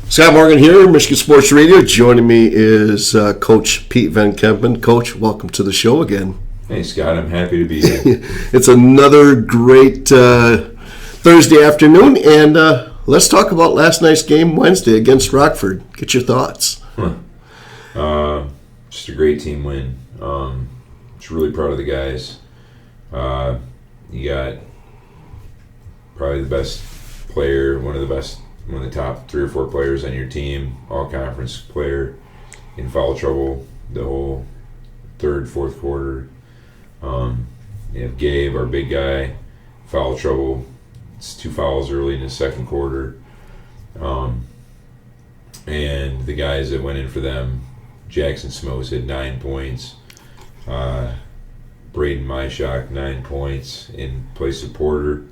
Scott Morgan here, Michigan Sports Radio. Joining me is Coach Pete VanKempen. Coach, welcome to the show again. Hey, Scott. I'm happy to be here. It's another great Thursday afternoon, and let's talk about last night's game Wednesday against Rockford. Get your thoughts. Just a great team win. Just really proud of the guys. You got probably the best player, one of the top 3 or 4 players on your team, all-conference player, in foul trouble the whole third, fourth quarter. You have Gabe, our big guy, foul trouble. It's 2 fouls early in the second quarter. And the guys that went in for them, Jackson Smokes had 9 points. Braden Myshak, 9 points in place of Porter.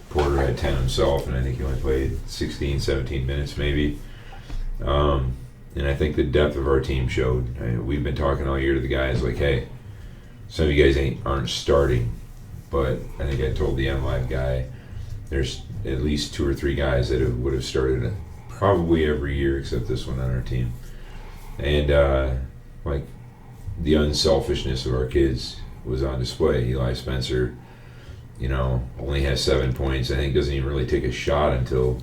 Porter had 10 himself, and I think he only played 16, 17 minutes maybe. And I think the depth of our team showed. We've been talking all year to the guys like, hey, some of you guys aren't starting, but I think I told the MLive guy there's at least 2 or 3 guys that would have started probably every year except this one on our team. And like the unselfishness of our kids was on display. Eli Spencer, only has 7 points. I think doesn't even really take a shot until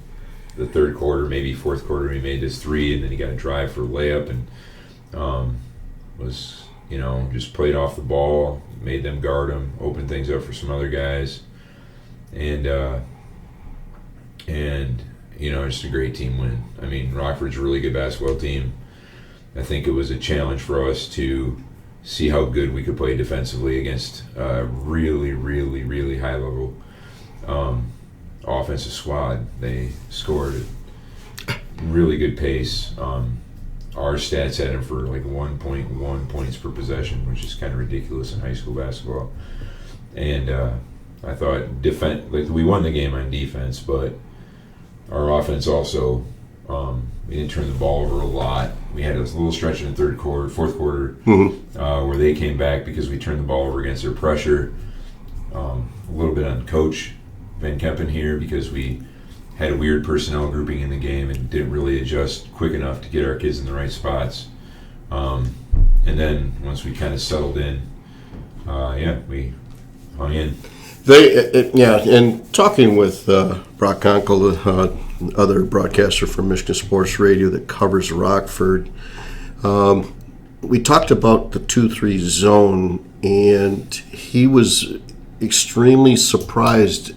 the third quarter, maybe fourth quarter. He made his 3, and then he got a drive for a layup, and was just played off the ball, made them guard him, opened things up for some other guys, and just a great team win. I mean, Rockford's a really good basketball team. I think it was a challenge for us to see how good we could play defensively against a really, really, really high-level offensive squad. They scored at really good pace. Our stats had them for like 1.1 points per possession, which is kind of ridiculous in high school basketball. And I thought we won the game on defense, but our offense also, we didn't turn the ball over a lot. We had a little stretch in the fourth quarter, where they came back because we turned the ball over against their pressure. A little bit on Coach VanKempen here because we had a weird personnel grouping in the game and didn't really adjust quick enough to get our kids in the right spots. And then once we kind of settled in, we hung in. And talking with Brock Conkle, the other broadcaster from Michigan Sports Radio that covers Rockford, we talked about the 2-3 zone, and he was extremely surprised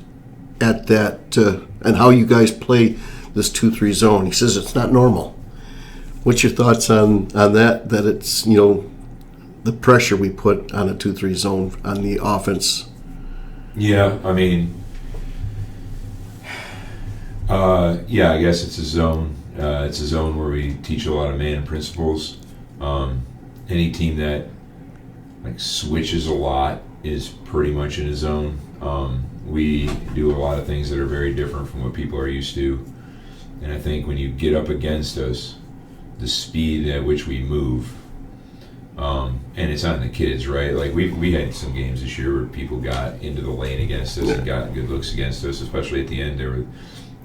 at that and how you guys play this 2-3 zone. He says it's not normal. What's your thoughts on that? That it's the pressure we put on a 2-3 zone on the offense. Yeah, I mean, I guess it's a zone. It's a zone where we teach a lot of man principles. Any team that switches a lot is pretty much in a zone. We do a lot of things that are very different from what people are used to. And I think when you get up against us, the speed at which we move, and it's on the kids, right? Like we had some games this year where people got into the lane against us and got good looks against us, especially at the end. There were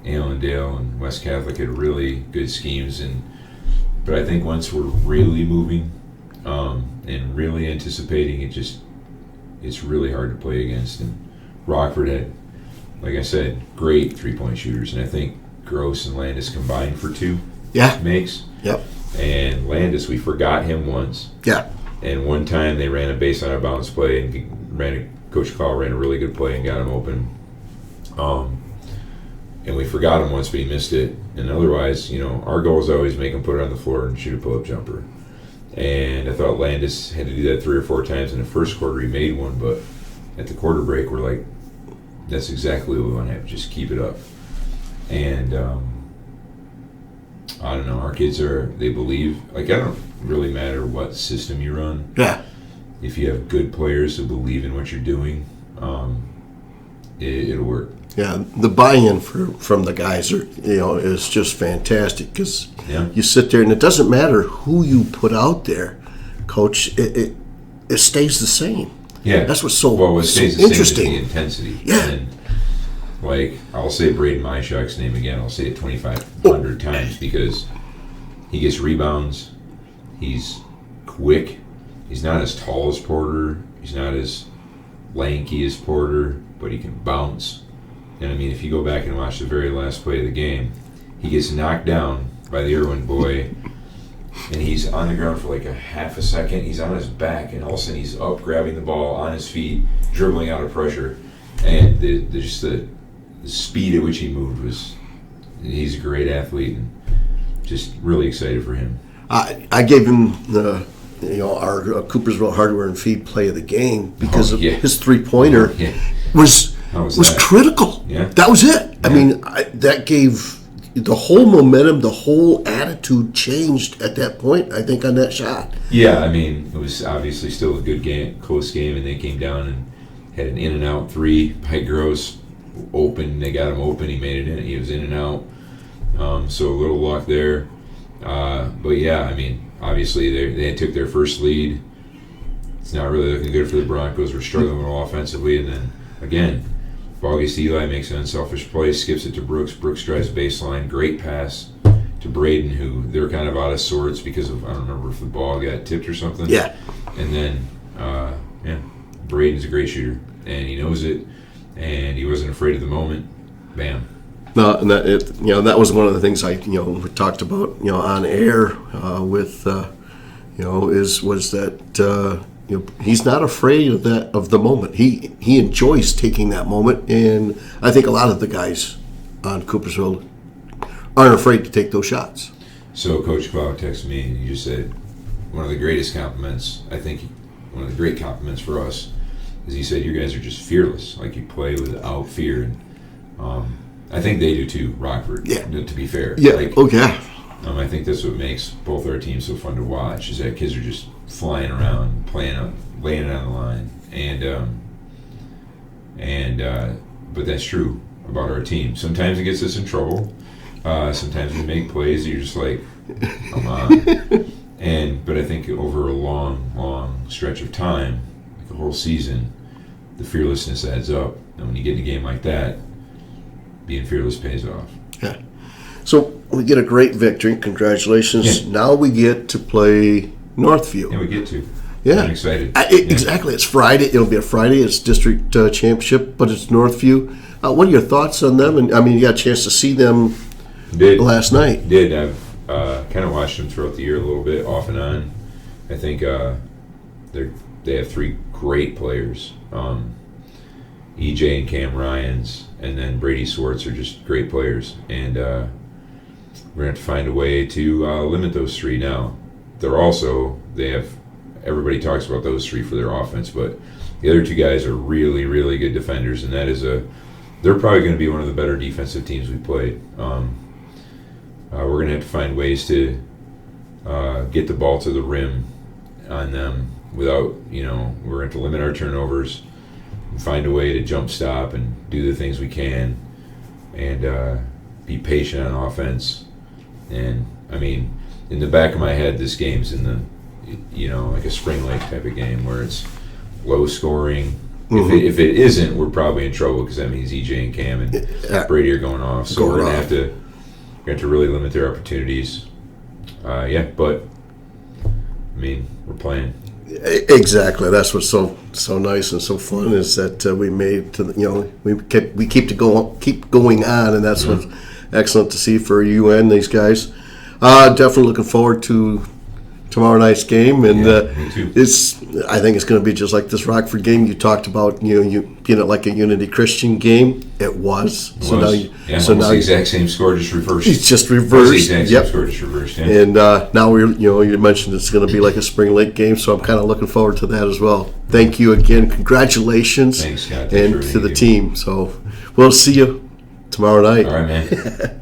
Allendale and West Catholic had really good schemes, but I think once we're really moving and really anticipating, it's really hard to play against. And Rockford had, like I said, great 3-point shooters, and I think Gross and Landis combined for 2 makes. Yep. And Landis, we forgot him once. Yeah. And one time they ran a base on a bounce play, and Coach Call ran a really good play and got him open. And we forgot him once, but he missed it. And otherwise, our goal is always make him put it on the floor and shoot a pull-up jumper. And I thought Landis had to do that 3 or 4 times in the first quarter. He made one, but at the quarter break, we're like, that's exactly what we want to have. Just keep it up. And I don't know. Our kids they believe. It don't really matter what system you run. Yeah. If you have good players who believe in what you're doing, it'll work. Yeah, the buy-in from the guys is just fantastic because you sit there and it doesn't matter who you put out there, Coach. It stays the same. Yeah, that's what's so what stays the interesting. Same is the intensity. Yeah, and like, I'll say Braden Myshak's name again. I'll say it 2,500 times because he gets rebounds. He's quick. He's not as tall as Porter. He's not as lanky as Porter, but he can bounce. And I mean, if you go back and watch the very last play of the game, he gets knocked down by the Irwin boy, and he's on the ground for like a half a second. He's on his back, and all of a sudden he's up, grabbing the ball on his feet, dribbling out of pressure. And just the speed at which he moved he's a great athlete, and just really excited for him. I gave him our Coopersville Hardware and Feed play of the game because of his 3-pointer was critical. Yeah. That was it. I mean, that gave the whole momentum, the whole attitude changed at that point, I think, on that shot. Yeah, I mean, it was obviously still a good game, close game, and they came down and had an in-and-out 3 by Gross. Open, they got him open, he made it in, he was in and out. So a little luck there. But yeah, I mean, obviously they took their first lead. It's not really looking good for the Broncos. We're struggling a little offensively, and then again, August Eli makes an unselfish play, skips it to Brooks. Brooks drives baseline, great pass to Braden, who they're kind of out of sorts because of, I don't remember if the ball got tipped or something. Yeah. And then, Braden's a great shooter, and he knows it, and he wasn't afraid of the moment. Bam. No, and that was one of the things we talked about on air was that he's not afraid of the moment. He enjoys taking that moment, and I think a lot of the guys on Coopersville aren't afraid to take those shots. So Coach Cloud texted me, and he just said one of the greatest compliments. I think one of the great compliments for us is he said, "You guys are just fearless. Like, you play without fear." And I think they do too, Rockford. Yeah. To be fair. Yeah. Like, I think that's what makes both our teams so fun to watch, is that kids are just flying around, laying it on the line, but that's true about our team. Sometimes it gets us in trouble. Sometimes we make plays that you're just like, come on. But I think over a long stretch of time, like the whole season, the fearlessness adds up, and when you get in a game like that, being fearless pays off. Yeah. So we get a great victory. Congratulations. Yeah. Now we get to play Northview. Yeah, we get to. Yeah. I'm excited. Exactly. It's Friday. It'll be a Friday. It's district championship, but it's Northview. What are your thoughts on them? And I mean, you got a chance to see them last night. Did. I've kind of watched them throughout the year a little bit, off and on. I think they have 3 great players. EJ and Cam Ryans, and then Brady Swartz are just great players, and we're going to have to find a way to limit those 3 now. Everybody talks about those 3 for their offense, but the other 2 guys are really, really good defenders, and they're probably going to be one of the better defensive teams we played. We're going to have to find ways to get the ball to the rim on them without, we're going to have to limit our turnovers, find a way to jump stop and do the things we can, and be patient on offense. And I mean, in the back of my head, this game's in the like a Spring Lake type of game where it's low scoring. Mm-hmm. If it isn't, we're probably in trouble, because that means EJ and Cam and Brady are going off. So we're gonna have to really limit their opportunities. But I mean, we're playing. Exactly. That's what's so nice and so fun, is that we made to we keep going on, and that's what's excellent to see for you and these guys. Definitely looking forward to tomorrow night's game, and me too. I think it's going to be just like this Rockford game you talked about. You being it like a Unity Christian game. It was. So now the exact same score, just reversed. It's just reversed. The exact same score, just reversed. Yeah. And now you mentioned it's going to be like a Spring Lake game, so I'm kind of looking forward to that as well. Thank you again. Congratulations. Thanks, Scott. And to the team. So we'll see you tomorrow night. All right, man.